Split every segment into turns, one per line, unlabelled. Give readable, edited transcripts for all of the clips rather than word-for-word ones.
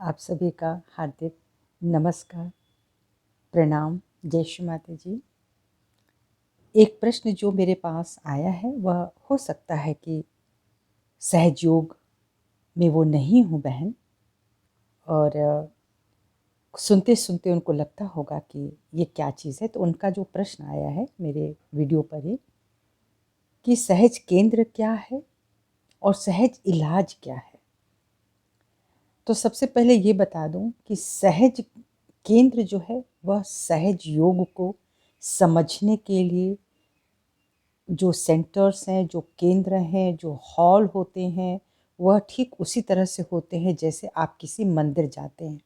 आप सभी का हार्दिक नमस्कार, प्रणाम, जय श्री माता जी। एक प्रश्न जो मेरे पास आया है वह हो सकता है कि सहज योग में वो नहीं हूँ बहन, और सुनते-सुनते उनको लगता होगा कि ये क्या चीज़ है। तो उनका जो प्रश्न आया है मेरे वीडियो पर ही कि सहज केंद्र क्या है और सहज इलाज क्या है? तो सबसे पहले ये बता दूँ कि सहज केंद्र जो है वह सहज योग को समझने के लिए जो सेंटर्स हैं, जो केंद्र हैं, जो हॉल होते हैं, वह ठीक उसी तरह से होते हैं जैसे आप किसी मंदिर जाते हैं।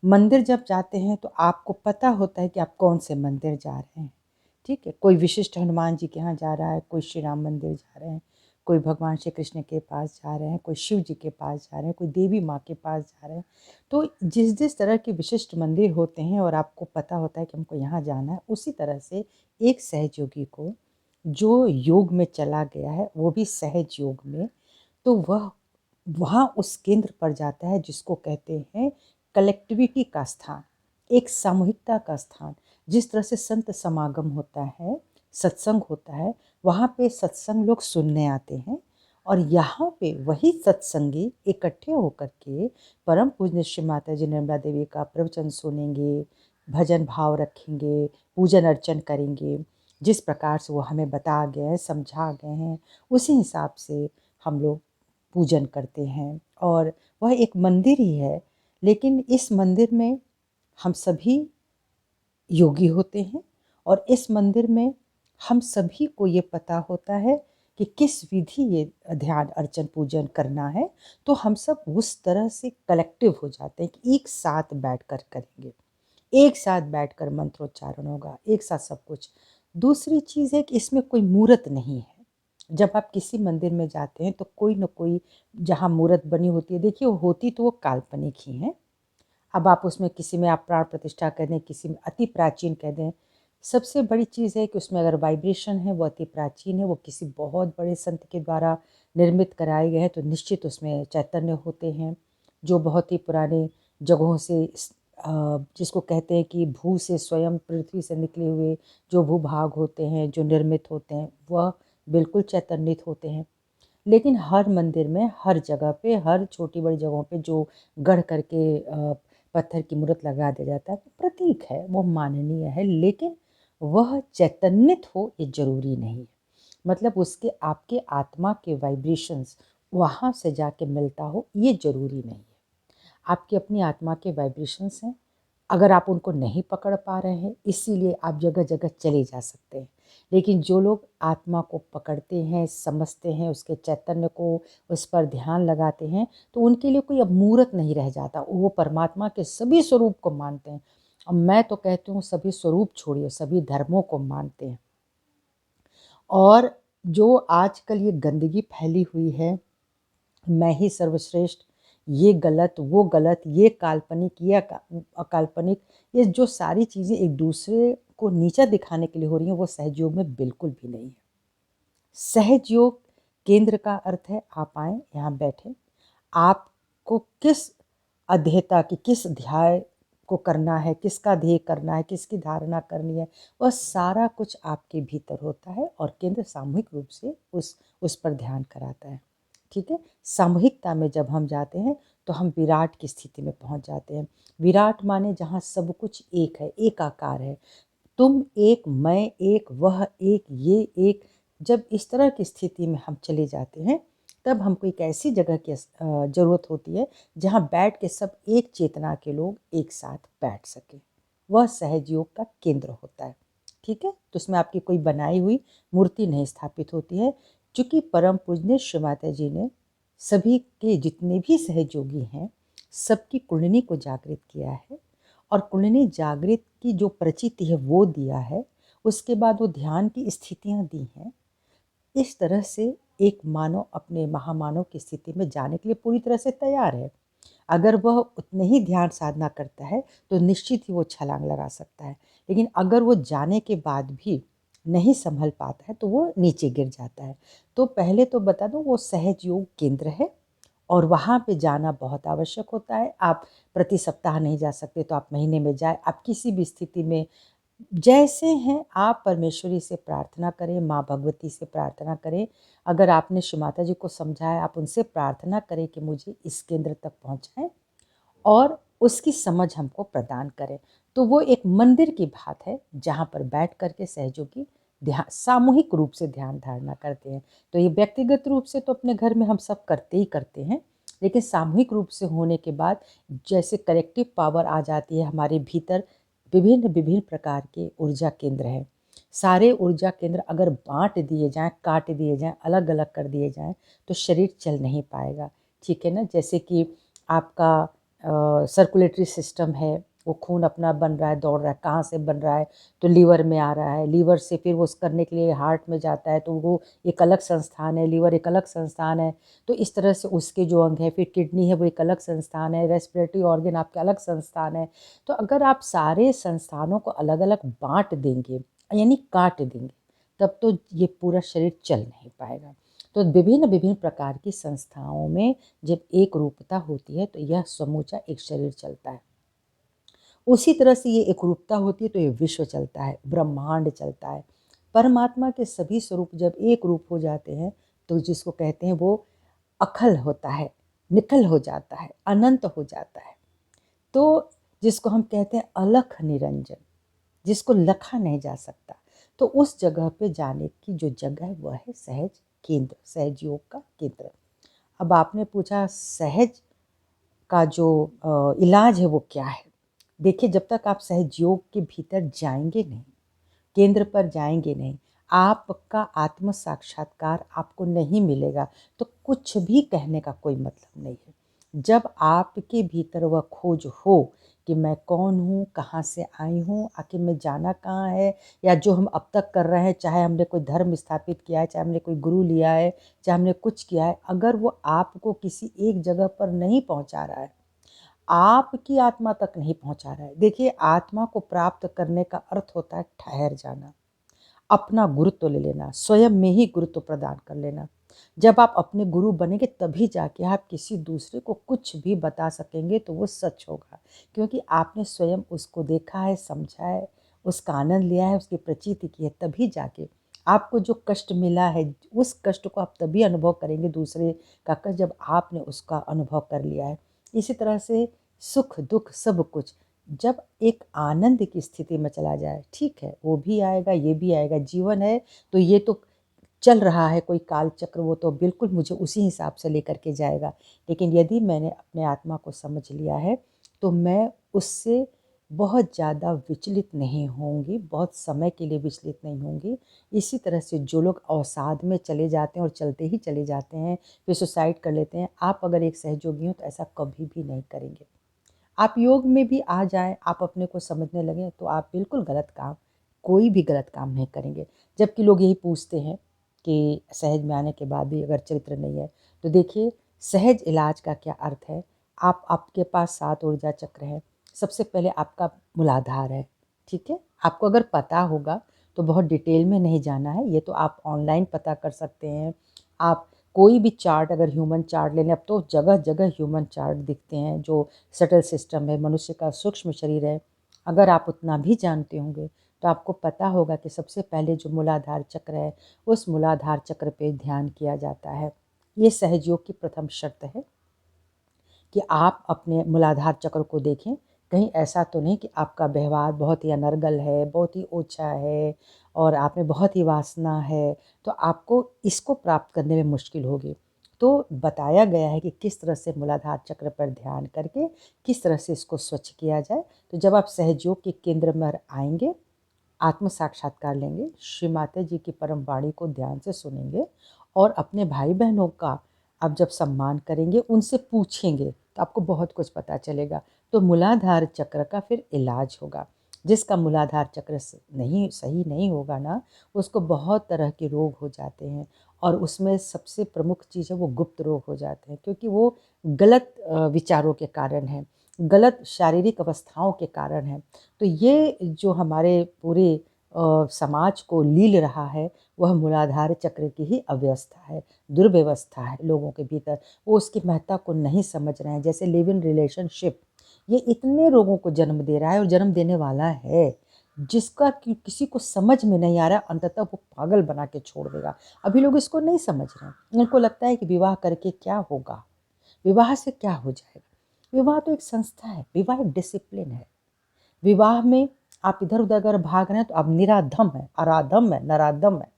मंदिर जब जाते हैं तो आपको पता होता है कि आप कौन से मंदिर जा रहे हैं, ठीक है? कोई विशिष्ट हनुमान जी के यहाँ जा रहा है, कोई श्री राम मंदिर जा रहे हैं, कोई भगवान श्री कृष्ण के पास जा रहे हैं, कोई शिव जी के पास जा रहे हैं, कोई देवी माँ के पास जा रहे हैं। तो जिस-जिस तरह के विशिष्ट मंदिर होते हैं और आपको पता होता है कि हमको यहाँ जाना है, उसी तरह से एक सहजयोगी को जो योग में चला गया है, वो भी सहज योग में, तो वह वहाँ उस केंद्र पर जाता है जिसको कहते हैं कलेक्टिविटी का स्थान, एक सामूहिकता का स्थान। जिस तरह से संत समागम होता है, सत्संग होता है, वहाँ पे सत्संग लोग सुनने आते हैं और यहाँ पे वही सत्संगी इकट्ठे होकर के परम पूज्य श्री माता जी निर्मला देवी का प्रवचन सुनेंगे, भजन भाव रखेंगे, पूजन अर्चन करेंगे। जिस प्रकार से वो हमें बता गए हैं, समझा गए हैं, उसी हिसाब से हम लोग पूजन करते हैं। और वह एक मंदिर ही है, लेकिन इस मंदिर में हम सभी योगी होते हैं और इस मंदिर में हम सभी को ये पता होता है कि किस विधि ये ध्यान अर्चन पूजन करना है। तो हम सब उस तरह से कलेक्टिव हो जाते हैं कि एक साथ बैठकर करेंगे, एक साथ बैठकर मंत्रोच्चारण होगा, एक साथ सब कुछ। दूसरी चीज़ है कि इसमें कोई मूर्त नहीं है। जब आप किसी मंदिर में जाते हैं तो कोई न कोई जहाँ मूर्त बनी होती है, देखिए वो होती तो वो काल्पनिक ही है। अब आप उसमें किसी में आप प्राण प्रतिष्ठा कर दें, किसी में अति प्राचीन कह दें। सबसे बड़ी चीज़ है कि उसमें अगर वाइब्रेशन है वो अति प्राचीन है, वो किसी बहुत बड़े संत के द्वारा निर्मित कराए गए हैं, तो निश्चित उसमें चैतन्य होते हैं जो बहुत ही पुराने जगहों से जिसको कहते हैं कि भू से स्वयं पृथ्वी से निकले हुए जो भूभाग होते हैं, जो निर्मित होते हैं, वह बिल्कुल चैतन्यित होते हैं। लेकिन हर मंदिर में, हर जगह पे, हर छोटी-बड़ी जगहों पे जो गढ़ करके पत्थर की मूर्त लगा दिया जाता है, वो प्रतीक है, वो माननीय है, लेकिन वह चैतन्यित हो ये ज़रूरी नहीं है। मतलब उसके आपके आत्मा के वाइब्रेशंस वहाँ से जाके मिलता हो, ये ज़रूरी नहीं है। आपकी अपनी आत्मा के वाइब्रेशंस हैं, अगर आप उनको नहीं पकड़ पा रहे हैं, इसीलिए आप जगह-जगह चले जा सकते हैं। लेकिन जो लोग आत्मा को पकड़ते हैं, समझते हैं, उसके चैतन्य को, उस पर ध्यान लगाते हैं, तो उनके लिए कोई अब मूर्त नहीं रह जाता। वो परमात्मा के सभी स्वरूप को मानते हैं। और मैं तो कहती हूँ सभी स्वरूप छोड़िए, सभी धर्मों को मानते हैं। और जो आजकल ये गंदगी फैली हुई है, मैं ही सर्वश्रेष्ठ, ये गलत, वो गलत, ये काल्पनिक, ये अकाल्पनिक, ये जो सारी चीज़ें एक दूसरे को नीचा दिखाने के लिए हो रही हैं, वो सहजयोग में बिल्कुल भी नहीं है। सहजयोग केंद्र का अर्थ है आप आएँ, यहाँ बैठें, आपको किस अध्येता की, किस ध्याय को करना है, किसका ध्येय करना है, किसकी धारणा करनी है, वह सारा कुछ आपके भीतर होता है और केंद्र सामूहिक रूप से उस पर ध्यान कराता है। ठीक है? सामूहिकता में जब हम जाते हैं तो हम विराट की स्थिति में पहुँच जाते हैं। विराट माने जहाँ सब कुछ एक है, एकाकार है। तुम एक, मैं एक, वह एक, ये एक। जब इस तरह की स्थिति में हम चले जाते हैं, तब हमको एक ऐसी जगह की ज़रूरत होती है जहाँ बैठ के सब एक चेतना के लोग एक साथ बैठ सकें। वह सहजयोग का केंद्र होता है। ठीक है? तो उसमें आपकी कोई बनाई हुई मूर्ति नहीं स्थापित होती है। चूँकि परम पूज्य श्री माता जी ने सभी के जितने भी सहयोगी हैं, सबकी कुंडली को जागृत किया है और कुंडली जागृत की जो प्रचिति है वो दिया है। उसके बाद वो ध्यान की स्थितियाँ दी हैं। इस तरह से एक मानव अपने महामानव की स्थिति में जाने के लिए पूरी तरह से तैयार है। अगर वह उतने ही ध्यान साधना करता है तो निश्चित ही वो छलांग लगा सकता है। लेकिन अगर वो जाने के बाद भी नहीं संभल पाता है तो वो नीचे गिर जाता है। तो पहले तो बता दूँ वो सहज योग केंद्र है और वहाँ पे जाना बहुत आवश्यक होता है। आप प्रति सप्ताह नहीं जा सकते तो आप महीने में जाएँ। आप किसी भी स्थिति में जैसे हैं आप परमेश्वरी से प्रार्थना करें, माँ भगवती से प्रार्थना करें। अगर आपने श्री माता जी को समझाया, आप उनसे प्रार्थना करें कि मुझे इस केंद्र तक पहुँचाएँ और उसकी समझ हमको प्रदान करें। तो वो एक मंदिर की बात है जहाँ पर बैठ कर के सहयोगी ध्यान सामूहिक रूप से ध्यान धारणा करते हैं। तो ये व्यक्तिगत रूप से तो अपने घर में हम सब करते ही करते हैं, लेकिन सामूहिक रूप से होने के बाद जैसे कलेक्टिव पावर आ जाती है हमारे भीतर। विभिन्न विभिन्न प्रकार के ऊर्जा केंद्र हैं। सारे ऊर्जा केंद्र अगर बाँट दिए जाएँ, काट दिए जाएँ, अलग-अलग कर दिए जाएँ तो शरीर चल नहीं पाएगा, ठीक है ना? जैसे कि आपका सर्कुलेटरी सिस्टम है, वो खून अपना बन रहा है, दौड़ रहा है, कहाँ से बन रहा है? तो लीवर में आ रहा है, लीवर से फिर वो करने के लिए हार्ट में जाता है, तो वो एक अलग संस्थान है, लीवर एक अलग संस्थान है। तो इस तरह से उसके जो अंग हैं, फिर किडनी है वो एक अलग संस्थान है, रेस्पिरेटरी ऑर्गन आपके अलग संस्थान है। तो अगर आप सारे संस्थानों को अलग-अलग बाँट देंगे, यानी काट देंगे, तब तो ये पूरा शरीर चल नहीं पाएगा। तो विभिन्न-विभिन्न प्रकार की संस्थाओं में जब एक रूपता होती है तो यह समूचा एक शरीर चलता है। उसी तरह से ये एकरूपता होती है तो ये विश्व चलता है, ब्रह्मांड चलता है। परमात्मा के सभी स्वरूप जब एक रूप हो जाते हैं तो जिसको कहते हैं वो अखल होता है, निखल हो जाता है, अनंत हो जाता है। तो जिसको हम कहते हैं अलख निरंजन, जिसको लखा नहीं जा सकता, तो उस जगह पे जाने की जो जगह है वह है सहज केंद्र, सहज योग का केंद्र। अब आपने पूछा सहज का जो इलाज है वो क्या है? देखिए, जब तक आप सहज योग के भीतर जाएँगे नहीं, केंद्र पर जाएँगे नहीं, आपका आत्म साक्षात्कार आपको नहीं मिलेगा, तो कुछ भी कहने का कोई मतलब नहीं है। जब आपके भीतर वह खोज हो कि मैं कौन हूँ, कहाँ से आई हूँ, आखिर में जाना कहाँ है, या जो हम अब तक कर रहे हैं, चाहे हमने कोई धर्म स्थापित किया है, चाहे हमने कोई गुरु लिया है, चाहे हमने कुछ किया है, अगर वो आपको किसी एक जगह पर नहीं पहुँचा रहा है, आपकी आत्मा तक नहीं पहुँचा रहा है। देखिए, आत्मा को प्राप्त करने का अर्थ होता है ठहर जाना, अपना गुरुत्व ले लेना, स्वयं में ही गुरुत्व प्रदान कर लेना। जब आप अपने गुरु बनेंगे तभी जाके आप किसी दूसरे को कुछ भी बता सकेंगे तो वो सच होगा, क्योंकि आपने स्वयं उसको देखा है, समझा है, उसका आनंद लिया है, उसकी प्रतीति की है, तभी जाके आपको जो कष्ट मिला है, उस कष्ट को आप तभी अनुभव करेंगे दूसरे का कष्ट जब आपने उसका अनुभव कर लिया है। इसी तरह से सुख दुख सब कुछ जब एक आनंद की स्थिति में चला जाए, ठीक है, वो भी आएगा, ये भी आएगा, जीवन है तो ये तो चल रहा है कोई काल चक्र, वो तो बिल्कुल मुझे उसी हिसाब से लेकर के जाएगा। लेकिन यदि मैंने अपने आत्मा को समझ लिया है तो मैं उससे बहुत ज़्यादा विचलित नहीं होंगी, बहुत समय के लिए विचलित नहीं होंगी। इसी तरह से जो लोग अवसाद में चले जाते हैं और चलते ही चले जाते हैं, फिर सुसाइड कर लेते हैं, आप अगर एक सहयोगी हो तो ऐसा कभी भी नहीं करेंगे। आप योग में भी आ जाएँ, आप अपने को समझने लगें तो आप बिल्कुल गलत काम, कोई भी गलत काम नहीं करेंगे। जबकि लोग यही पूछते हैं कि सहज में आने के बाद भी अगर चरित्र नहीं है, तो देखिए सहज इलाज का क्या अर्थ है? आपके पास 7 ऊर्जा चक्र हैं। सबसे पहले आपका मूलाधार है, ठीक है? आपको अगर पता होगा तो बहुत डिटेल में नहीं जाना है, ये तो आप ऑनलाइन पता कर सकते हैं। आप कोई भी चार्ट अगर ह्यूमन चार्ट ले लें, अब तो जगह-जगह ह्यूमन चार्ट दिखते हैं, जो सटल सिस्टम है, मनुष्य का सूक्ष्म शरीर है। अगर आप उतना भी जानते होंगे, तो आपको पता होगा कि सबसे पहले जो मूलाधार चक्र है, उस मूलाधार चक्र पे ध्यान किया जाता है। ये सहजयोग की प्रथम शर्त है कि आप अपने मूलाधार चक्र को देखें। कहीं ऐसा तो नहीं कि आपका व्यवहार बहुत ही अनर्गल है, बहुत ही ओछा है और आप में बहुत ही वासना है, तो आपको इसको प्राप्त करने में मुश्किल होगी। तो बताया गया है कि किस तरह से मूलाधार चक्र पर ध्यान करके किस तरह से इसको स्वच्छ किया जाए। तो जब आप सहजयोग के केंद्र में आएँगे, आत्म साक्षात्कार लेंगे, श्री माता जी की परम वाणी को ध्यान से सुनेंगे और अपने भाई-बहनों का आप जब सम्मान करेंगे, उनसे पूछेंगे, तो आपको बहुत कुछ पता चलेगा। तो मूलाधार चक्र का फिर इलाज होगा। जिसका मूलाधार चक्र नहीं सही नहीं होगा ना, उसको बहुत तरह के रोग हो जाते हैं और उसमें सबसे प्रमुख चीज़ है वो गुप्त रोग हो जाते हैं, क्योंकि वो गलत विचारों के कारण हैं, गलत शारीरिक अवस्थाओं के कारण हैं। तो ये जो हमारे पूरे समाज को लील रहा है, वह मूलाधार चक्र की ही अव्यवस्था है, दुर्व्यवस्था है लोगों के भीतर। वो उसकी महत्ता को नहीं समझ रहे हैं। जैसे लिव इन रिलेशनशिप, ये इतने रोगों को जन्म दे रहा है और जन्म देने वाला है, जिसका किसी को समझ में नहीं आ रहा, अंततः वो पागल बना के छोड़ देगा। अभी लोग इसको नहीं समझ रहे हैं। उनको लगता है कि विवाह करके क्या होगा, विवाह से क्या हो जाएगा। विवाह तो एक संस्था है, विवाह एक डिसिप्लिन है। विवाह में आप इधर उधर अगर भाग रहे हैं तो आप निराधम है, अराधम है, नराधम है।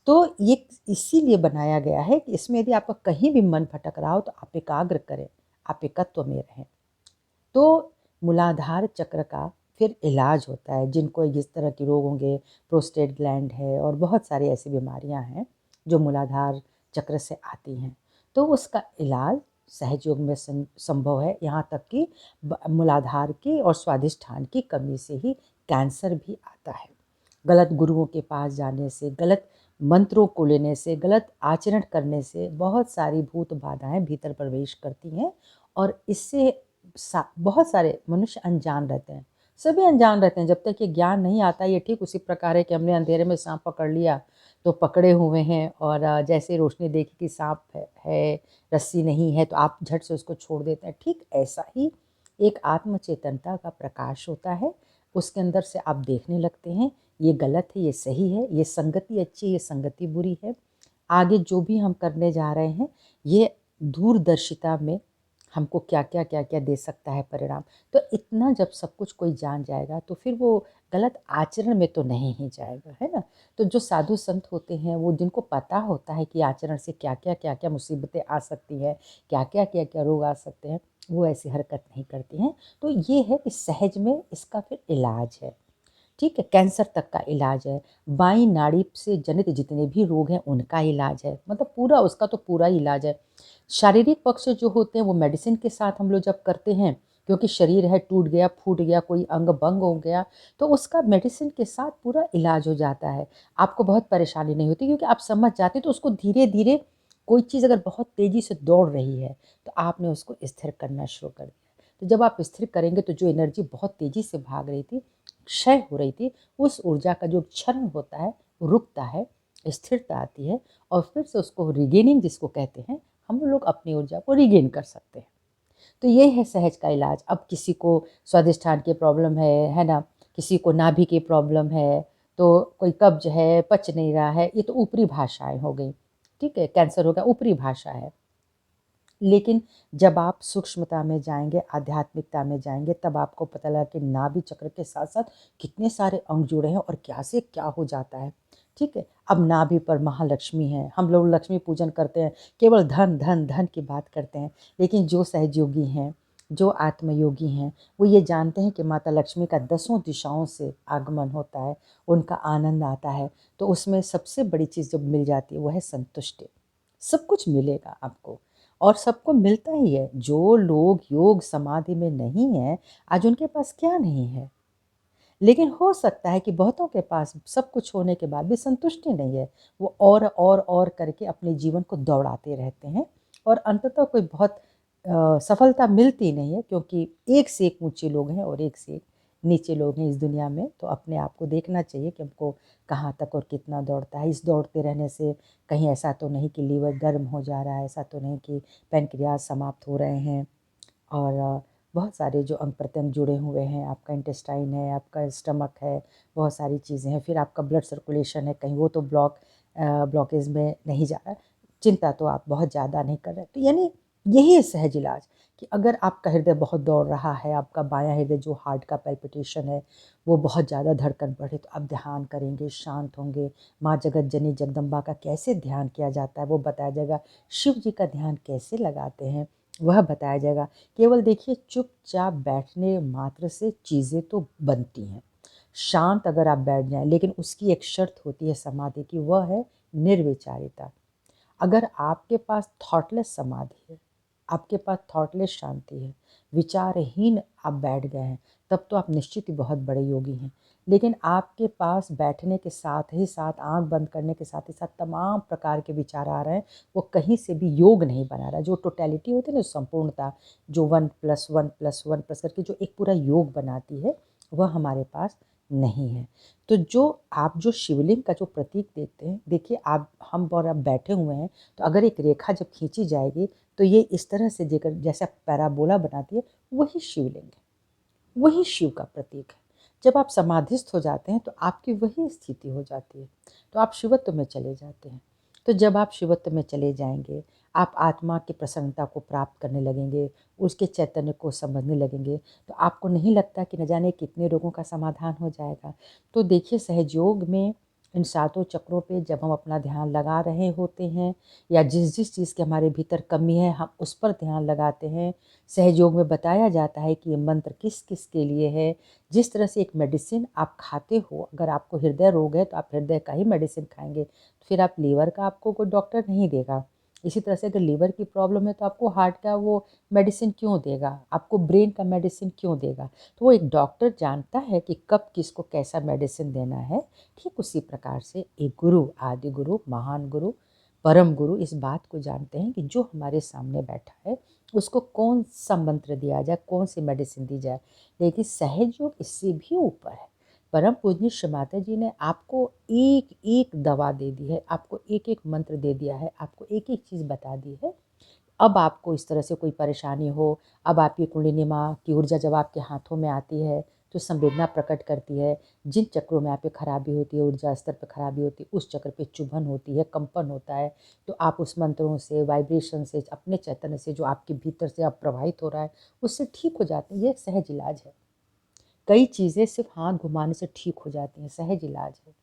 तो ये इसीलिए बनाया गया है कि इसमें यदि आपका कहीं भी मन भटक रहा हो तो आप एकाग्र करें, आप एकत्व में रहें। तो मूलाधार चक्र का फिर इलाज होता है। जिनको इस तरह के रोग होंगे, प्रोस्टेट ग्लैंड है और बहुत सारी ऐसी बीमारियां हैं जो मूलाधार चक्र से आती हैं, तो उसका इलाज सहज योग में संभव है। यहाँ तक कि मूलाधार की और स्वादिष्ठान की कमी से ही कैंसर भी आता है। गलत गुरुओं के पास जाने से, गलत मंत्रों को लेने से, गलत आचरण करने से बहुत सारी भूत बाधाएं भीतर प्रवेश करती हैं और इससे बहुत सारे मनुष्य अनजान रहते हैं। सभी अनजान रहते हैं जब तक ये ज्ञान नहीं आता। ये ठीक उसी प्रकार है कि हमने अंधेरे में सांप पकड़ लिया तो पकड़े हुए हैं, और जैसे रोशनी देखी कि सांप है, रस्सी नहीं है, तो आप झट से उसको छोड़ देते हैं। ठीक ऐसा ही एक आत्मचेतनता का प्रकाश होता है। उसके अंदर से आप देखने लगते हैं ये गलत है, ये सही है, ये संगति अच्छी है, ये संगति बुरी है। आगे जो भी हम करने जा रहे हैं ये दूरदर्शिता में हमको क्या क्या क्या क्या दे सकता है परिणाम। तो इतना जब सब कुछ कोई जान जाएगा तो फिर वो गलत आचरण में तो नहीं ही जाएगा, है ना। तो जो साधु संत होते हैं वो, जिनको पता होता है कि आचरण से क्या क्या क्या क्या मुसीबतें आ सकती हैं, क्या क्या क्या क्या रोग आ सकते हैं, वो ऐसी हरकत नहीं करती हैं। तो ये है कि सहज में इसका फिर इलाज है। ठीक है, कैंसर तक का इलाज है, बाईं नाड़ी से जनित जितने भी रोग हैं उनका इलाज है, मतलब पूरा उसका तो पूरा इलाज है। शारीरिक पक्ष जो होते हैं वो मेडिसिन के साथ हम लोग जब करते हैं, क्योंकि शरीर है, टूट गया, फूट गया, कोई अंग भंग हो गया, तो उसका मेडिसिन के साथ पूरा इलाज हो जाता है। आपको बहुत परेशानी नहीं होती क्योंकि आप समझ जाते हैं। तो उसको धीरे धीरे, कोई चीज़ अगर बहुत तेज़ी से दौड़ रही है तो आपने उसको स्थिर करना शुरू कर दिया। तो जब आप स्थिर करेंगे तो जो एनर्जी बहुत तेज़ी से भाग रही थी, क्षय हो रही थी, उस ऊर्जा का जो क्षरण होता है रुकता है, स्थिरता आती है, और फिर से उसको रिगेनिंग जिसको कहते हैं, हम लोग अपनी ऊर्जा को रिगेन कर सकते हैं। तो ये है सहज का इलाज। अब किसी को स्वादिष्ठान की प्रॉब्लम है ना, किसी को नाभि की प्रॉब्लम है, तो कोई कब्ज है, पच नहीं रहा है, ये तो ऊपरी भाषाएं हो गई। ठीक है, कैंसर हो गया, ऊपरी भाषा है। लेकिन जब आप सूक्ष्मता में जाएंगे, आध्यात्मिकता में जाएंगे, तब आपको पता लगा कि नाभि चक्र के साथ साथ कितने सारे अंग जुड़े हैं और क्या से क्या हो जाता है। ठीक है, अब नाभि पर महालक्ष्मी है। हम लोग लक्ष्मी पूजन करते हैं, केवल धन धन धन की बात करते हैं, लेकिन जो सहजयोगी हैं, जो आत्मयोगी हैं, वो ये जानते हैं कि माता लक्ष्मी का 10 दिशाओं से आगमन होता है, उनका आनंद आता है। तो उसमें सबसे बड़ी चीज़ जब मिल जाती है वो है संतुष्टि। सब कुछ मिलेगा आपको, और सबको मिलता ही है। जो लोग योग समाधि में नहीं हैं, आज उनके पास क्या नहीं है। लेकिन हो सकता है कि बहुतों के पास सब कुछ होने के बाद भी संतुष्टि नहीं है। वो और करके अपने जीवन को दौड़ाते रहते हैं, और अंततः कोई बहुत सफलता मिलती नहीं है, क्योंकि एक से एक ऊंचे लोग हैं और एक से एक नीचे लोग हैं इस दुनिया में। तो अपने आप को देखना चाहिए कि हमको कहाँ तक और कितना दौड़ता है। इस दौड़ते रहने से कहीं ऐसा तो नहीं कि लीवर गर्म हो जा रहा है, ऐसा तो नहीं कि पैनक्रियाज समाप्त हो रहे हैं, और बहुत सारे जो अंग प्रत्यंग जुड़े हुए हैं, आपका इंटेस्टाइन है, आपका स्टमक है, बहुत सारी चीज़ें हैं। फिर आपका ब्लड सर्कुलेशन है, कहीं वो तो ब्लॉकेज में नहीं जा रहा। चिंता तो आप बहुत ज़्यादा नहीं कर रहे। तो यानी यही है सहज इलाज, कि अगर आपका हृदय बहुत दौड़ रहा है, आपका बायां हृदय जो हार्ट का पैल्पिटेशन है वो बहुत ज़्यादा धड़कन बढ़े, तो आप ध्यान करेंगे, शांत होंगे। माँ जगत जननी जगदम्बा का कैसे ध्यान किया जाता है वो बताया जाएगा। शिव जी का ध्यान कैसे लगाते हैं वह बताया जाएगा। केवल देखिए, चुपचाप बैठने मात्र से चीज़ें तो बनती हैं। शांत अगर आप बैठ जाएं, लेकिन उसकी एक शर्त होती है समाधि की, वह है निर्विचारिता। अगर आपके पास थॉटलेस समाधि है, आपके पास थॉटलेस शांति है, विचारहीन आप बैठ गए हैं, तब तो आप निश्चित ही बहुत बड़े योगी हैं। लेकिन आपके पास बैठने के साथ ही साथ, आंख बंद करने के साथ ही साथ तमाम प्रकार के विचार आ रहे हैं, वो कहीं से भी योग नहीं बना रहा। जो टोटलिटी होती है ना, संपूर्णता, जो 1+1+1+ करके जो एक पूरा योग बनाती है, वह हमारे पास नहीं है। तो जो आप जो शिवलिंग का जो प्रतीक देखते हैं, देखिए आप हम और आप बैठे हुए हैं, तो अगर एक रेखा जब खींची जाएगी तो ये इस तरह से जेकर जैसे पैराबोला बनाती है, वही शिवलिंग है, वही शिव का प्रतीक है। जब आप समाधिस्थ हो जाते हैं तो आपकी वही स्थिति हो जाती है, तो आप शिवत्व में चले जाते हैं। तो जब आप शिवत्व में चले जाएंगे, आप आत्मा की प्रसन्नता को प्राप्त करने लगेंगे, उसके चैतन्य को समझने लगेंगे, तो आपको नहीं लगता कि न जाने कितने रोगों का समाधान हो जाएगा। तो देखिए, सहयोग में इन सातों चक्रों पे जब हम अपना ध्यान लगा रहे होते हैं, या जिस जिस चीज़ की हमारे भीतर कमी है हम उस पर ध्यान लगाते हैं। सहयोग में बताया जाता है कि ये मंत्र किस किस के लिए है। जिस तरह से एक मेडिसिन आप खाते हो, अगर आपको हृदय रोग है तो आप हृदय का ही मेडिसिन खाएंगे, तो फिर आप लीवर का आपको कोई डॉक्टर नहीं देगा। इसी तरह से अगर लीवर की प्रॉब्लम है तो आपको हार्ट का वो मेडिसिन क्यों देगा, आपको ब्रेन का मेडिसिन क्यों देगा। तो वो एक डॉक्टर जानता है कि कब किसको कैसा मेडिसिन देना है। ठीक उसी प्रकार से एक गुरु, आदि गुरु, महान गुरु, परम गुरु इस बात को जानते हैं कि जो हमारे सामने बैठा है उसको कौन सा मंत्र दिया जाए, कौन सी मेडिसिन दी जाए। लेकिन सहयोग इससे भी ऊपर है। परम पूजनीय श्री माता जी ने आपको एक एक दवा दे दी है, आपको एक एक मंत्र दे दिया है, आपको एक एक चीज़ बता दी है। अब आपको इस तरह से कोई परेशानी हो, अब आपकी कुंडलिनी माँ की ऊर्जा जब आपके हाथों में आती है तो संवेदना प्रकट करती है। जिन चक्रों में आप पे खराबी होती है, ऊर्जा स्तर पे खराबी होती है, उस चक्र पे चुभन होती है, कंपन होता है, तो आप उस मंत्रों से, वाइब्रेशन से, अपने चैतन्य से जो आपके भीतर से अब प्रवाहित हो रहा है उससे ठीक हो जाते हैं। ये सहज इलाज है। कई चीज़ें सिर्फ हाथ घुमाने से ठीक हो जाती हैं, सहज इलाज है।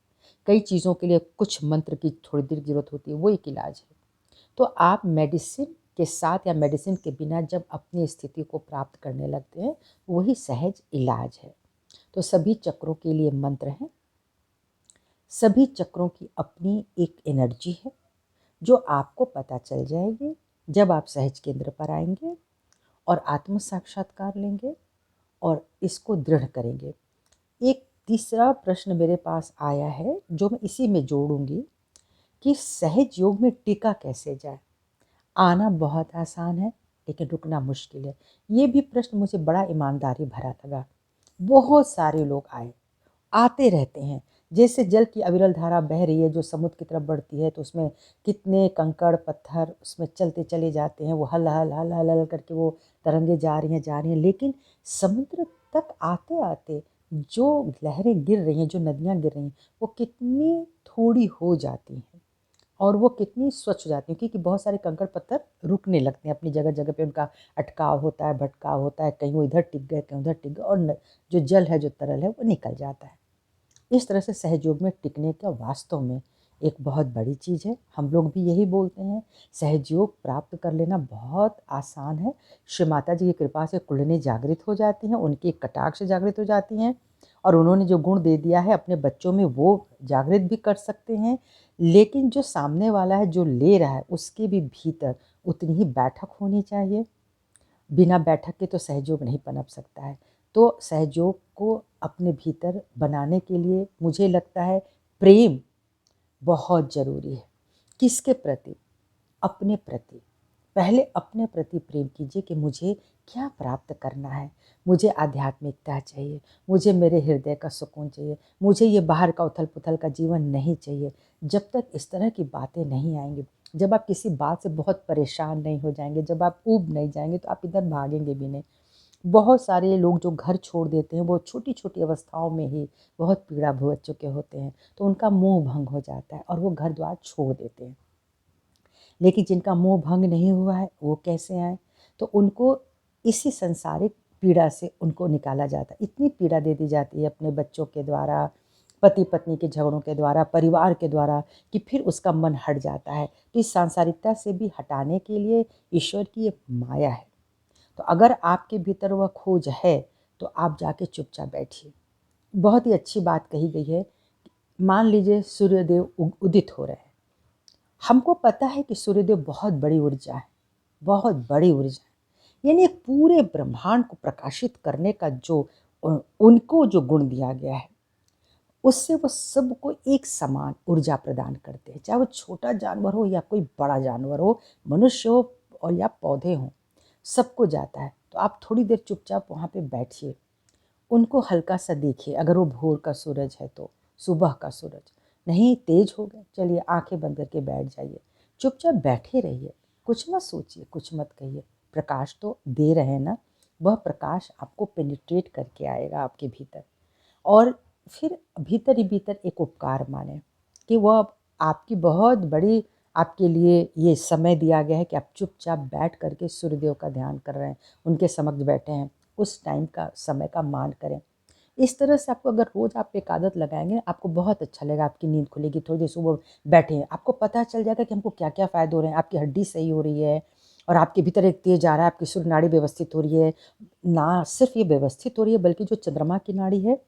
कई चीज़ों के लिए कुछ मंत्र की थोड़ी देर की ज़रूरत होती है, वो एक इलाज है। तो आप मेडिसिन के साथ या मेडिसिन के बिना जब अपनी स्थिति को प्राप्त करने लगते हैं, वही सहज इलाज है। तो सभी चक्रों के लिए मंत्र हैं। सभी चक्रों की अपनी एक एनर्जी है जो आपको पता चल जाएगी जब आप सहज केंद्र पर आएंगे और आत्म साक्षात्कार लेंगे और इसको दृढ़ करेंगे। एक तीसरा प्रश्न मेरे पास आया है जो मैं इसी में जोड़ूंगी कि सहज योग में टिका कैसे जाए। आना बहुत आसान है लेकिन रुकना मुश्किल है। ये भी प्रश्न मुझे बड़ा ईमानदारी भरा लगा। बहुत सारे लोग आए, आते रहते हैं। जैसे जल की अविरल धारा बह रही है जो समुद्र की तरफ बढ़ती है, तो उसमें कितने कंकड़ पत्थर उसमें चलते चले जाते हैं, वो हल हल हल हल हल करके वो तरंगे जा रही हैं, लेकिन समुद्र तक आते आते जो लहरें गिर रही हैं, जो नदियाँ गिर रही हैं, वो कितनी थोड़ी हो जाती हैं और वो कितनी स्वच्छ हो जाती हैं, क्योंकि बहुत सारे कंकड़ पत्थर रुकने लगते हैं अपनी जगह जगह पे। उनका अटकाव होता है, भटकाव होता है, कहीं वो इधर टिक गए, कहीं उधर टिक गए, और जो जल है, जो तरल है, वो निकल जाता है। इस तरह से सहयोग में टिकने का वास्तव में एक बहुत बड़ी चीज़ है। हम लोग भी यही बोलते हैं, सहयोग प्राप्त कर लेना बहुत आसान है। श्री माता जी की कृपा से कुंडलिनी जागृत हो जाती हैं, उनकी कटाक्ष जागृत हो जाती हैं, और उन्होंने जो गुण दे दिया है अपने बच्चों में वो जागृत भी कर सकते हैं। लेकिन जो सामने वाला है, जो ले रहा है, उसके भी भीतर उतनी ही बैठक होनी चाहिए। बिना बैठक के तो सहयोग नहीं पनप सकता है। तो सहयोग को अपने भीतर बनाने के लिए मुझे लगता है प्रेम बहुत ज़रूरी है। किसके प्रति? अपने प्रति। पहले अपने प्रति प्रेम कीजिए कि मुझे क्या प्राप्त करना है। मुझे आध्यात्मिकता चाहिए, मुझे मेरे हृदय का सुकून चाहिए, मुझे ये बाहर का उथल पुथल का जीवन नहीं चाहिए। जब तक इस तरह की बातें नहीं आएंगी, जब आप किसी बात से बहुत परेशान नहीं हो जाएंगे, जब आप ऊब नहीं जाएंगे, तो आप इधर भागेंगे भी नहीं। बहुत सारे लोग जो घर छोड़ देते हैं वो छोटी छोटी अवस्थाओं में ही बहुत पीड़ा भुगत चुके होते हैं, तो उनका मोह भंग हो जाता है और वो घर द्वार छोड़ देते हैं। लेकिन जिनका मोह भंग नहीं हुआ है वो कैसे आए? तो उनको इसी संसारिक पीड़ा से उनको निकाला जाता है। इतनी पीड़ा दे दी जाती है अपने बच्चों के द्वारा, पति पत्नी के झगड़ों के द्वारा, परिवार के द्वारा, कि फिर उसका मन हट जाता है। तो इस सांसारिकता से भी हटाने के लिए ईश्वर की एक माया है। तो अगर आपके भीतर वह खोज है तो आप जाके चुपचाप बैठिए। बहुत ही अच्छी बात कही गई है। मान लीजिए सूर्यदेव उदित हो रहे हैं, हमको पता है कि सूर्यदेव बहुत बड़ी ऊर्जा है, बहुत बड़ी ऊर्जा है, यानी एक पूरे ब्रह्मांड को प्रकाशित करने का जो उनको जो गुण दिया गया है, उससे वो सबको एक समान ऊर्जा प्रदान करते हैं। चाहे वो छोटा जानवर हो या कोई बड़ा जानवर हो, मनुष्य हो और या पौधे हों, सबको जाता है। तो आप थोड़ी देर चुपचाप वहाँ पे बैठिए उनको हल्का सा देखिए, अगर वो भोर का सूरज है तो सुबह का सूरज नहीं तेज हो गया, चलिए आंखें बंद करके बैठ जाइए, चुपचाप बैठे रहिए, कुछ मत सोचिए, कुछ मत कहिए, प्रकाश तो दे रहे हैं ना, वह प्रकाश आपको पेनिट्रेट करके आएगा आपके भीतर। और फिर भीतर ही भीतर एक उपकार माने कि वह आपकी बहुत बड़ी आपके लिए ये समय दिया गया है कि आप चुपचाप बैठ करके सूर्यदेव का ध्यान कर रहे हैं, उनके समक्ष बैठे हैं, उस टाइम का समय का मान करें। इस तरह से आपको अगर रोज़ आप एक आदत लगाएंगे, आपको बहुत अच्छा लगेगा, आपकी नींद खुलेगी, थोड़ी देर सुबह बैठे हैं, आपको पता चल जाएगा कि हमको क्या क्या फ़ायदे हो रहे हैं, आपकी हड्डी सही हो रही है और आपके भीतर एक तेज आ रहा है, आपकी सूर्य नाड़ी व्यवस्थित हो रही है। ना सिर्फ ये व्यवस्थित हो रही है बल्कि जो चंद्रमा की नाड़ी है,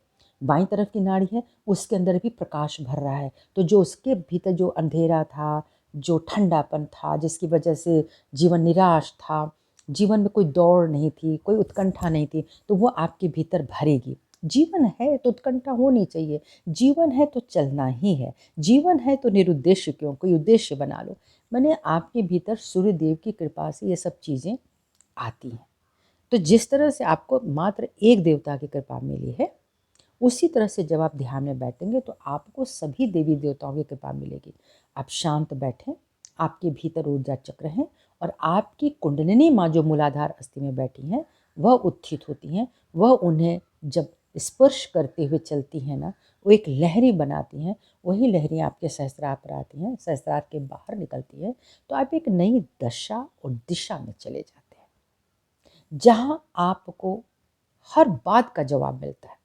बाईं तरफ की नाड़ी है, उसके अंदर भी प्रकाश भर रहा है। तो जो उसके भीतर जो अंधेरा था, जो ठंडापन था, जिसकी वजह से जीवन निराश था, जीवन में कोई दौड़ नहीं थी, कोई उत्कंठा नहीं थी, तो वो आपके भीतर भरेगी। जीवन है तो उत्कंठा होनी चाहिए, जीवन है तो चलना ही है, जीवन है तो निरुद्देश्य क्यों, कोई उद्देश्य बना लो। मैंने आपके भीतर सूर्य देव की कृपा से ये सब चीज़ें आती हैं। तो जिस तरह से आपको मात्र एक देवता की कृपा मिली है, उसी तरह से जब आप ध्यान में बैठेंगे तो आपको सभी देवी देवताओं की कृपा मिलेगी। आप शांत बैठें, आपके भीतर ऊर्जा चक्र हैं और आपकी कुंडलिनी माँ जो मूलाधार अस्थि में बैठी हैं, वह उत्थित होती हैं। वह उन्हें जब स्पर्श करते हुए चलती हैं ना, वो एक लहरी बनाती हैं। वही लहरें आपके सहस्त्रार पर आती हैं, सहस्त्रार के बाहर निकलती है, तो आप एक नई दशा और दिशा में चले जाते हैं, जहाँ आपको हर बात का जवाब मिलता है।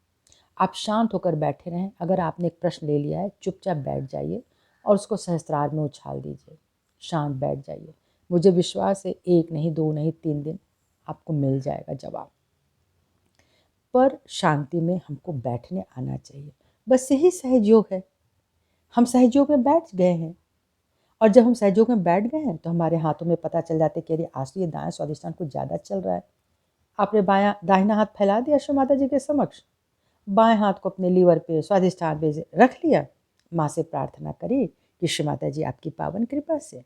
आप शांत होकर बैठे रहें। अगर आपने एक प्रश्न ले लिया है, चुपचाप बैठ जाइए और उसको सहस्त्रार में उछाल दीजिए, शांत बैठ जाइए। मुझे विश्वास है 1 नहीं 2 नहीं 3 दिन आपको मिल जाएगा जवाब। पर शांति में हमको बैठने आना चाहिए, बस यही सहयोग है। हम सहयोग में बैठ गए हैं और जब हम सहयोग में बैठ गए हैं तो हमारे हाथों में पता चल जाता है कि अरे आज तो ये दायां स्वादिष्टान कुछ ज़्यादा चल रहा है। आपने दाहिना हाथ फैला दिया अश्व माता जी के समक्ष, बाएं हाथ को अपने लीवर पे स्वादिष्टान पे रख लिया, माँ से प्रार्थना करी कि श्री माता जी आपकी पावन कृपा से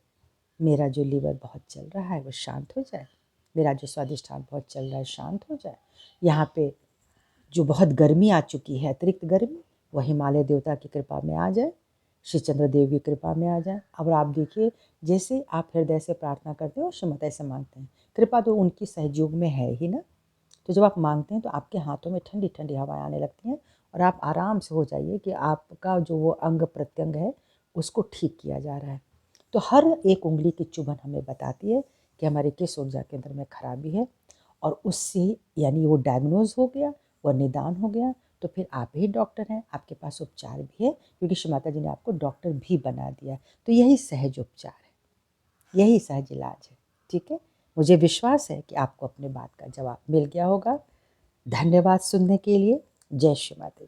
मेरा जो लीवर बहुत चल रहा है वो शांत हो जाए, मेरा जो स्वादिष्टान बहुत चल रहा है शांत हो जाए, यहाँ पे जो बहुत गर्मी आ चुकी है, अतिरिक्त गर्मी, वह हिमालय देवता की कृपा में आ जाए, श्री चंद्रदेव की कृपा में आ जाए। अब आप देखिए, जैसे आप हृदय से प्रार्थना करते हो, श्री माता से मांगते हैं, कृपा तो उनकी सहयोग में है ही ना। तो जब आप मांगते हैं तो आपके हाथों में ठंडी ठंडी हवाएं आने लगती हैं और आप आराम से हो जाइए कि आपका जो वो अंग प्रत्यंग है उसको ठीक किया जा रहा है। तो हर एक उंगली की चुभन हमें बताती है कि हमारे किस ऊर्जा केंद्र में खराबी है, और उससे यानी वो डायग्नोज हो गया, वह निदान हो गया, तो फिर आप ही डॉक्टर हैं, आपके पास उपचार भी है, क्योंकि श्री माता जी ने आपको डॉक्टर भी बना दिया। तो यही सहज उपचार है, यही सहज इलाज है। ठीक है, मुझे विश्वास है कि आपको अपने बात का जवाब मिल गया होगा। धन्यवाद सुनने के लिए। जय श्री माता।